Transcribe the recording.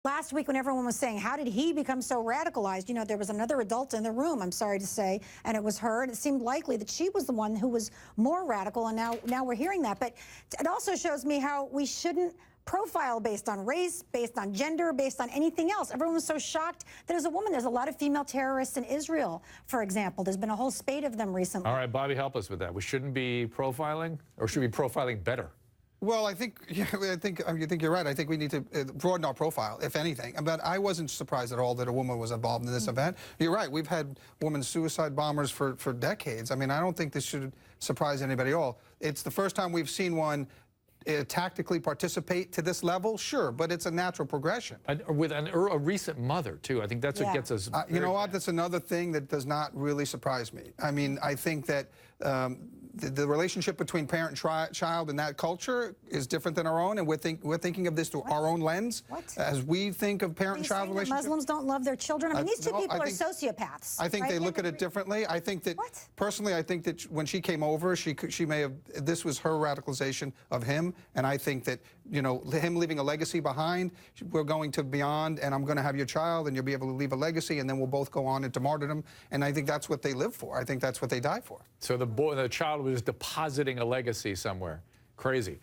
Last week when everyone was saying, how did he become so radicalized? You know, there was another adult in the room, I'm sorry to say, and it was her, and it seemed likely that she was the one who was more radical, and now we're hearing that. But it also shows me how we shouldn't profile based on race, based on gender, based on anything else. Everyone was so shocked that as a woman, there's a lot of female terrorists in Israel, for example. There's been a whole spate of them recently. All right, Bobby, help us with that. We shouldn't be profiling, or should we be profiling better? Well, I think you're right. I think we need to broaden our profile, if anything. But I wasn't surprised at all that a woman was involved in this event. You're right. We've had women suicide bombers for decades. I mean, I don't think this should surprise anybody at all. It's the first time we've seen one tactically participate to this level, sure, but it's a natural progression. With a recent mother, too. I think that's what gets us. You know what? That's another thing that does not really surprise me. I mean, I think that the relationship between parent and child in that culture is different than our own, and we're thinking of this through our own lens. What? As we think of parent-child relationship. Muslims don't love their children? I mean, these two people are sociopaths. I think they look at it differently. I think that, personally, I think that when she came over, she may have, this was her radicalization of him, and I think that, you know, him leaving a legacy behind, we're going to beyond, and I'm going to have your child, and you'll be able to leave a legacy, and then we'll both go on into martyrdom, and I think that's what they live for. I think that's what they die for. So the child was depositing a legacy somewhere. Crazy.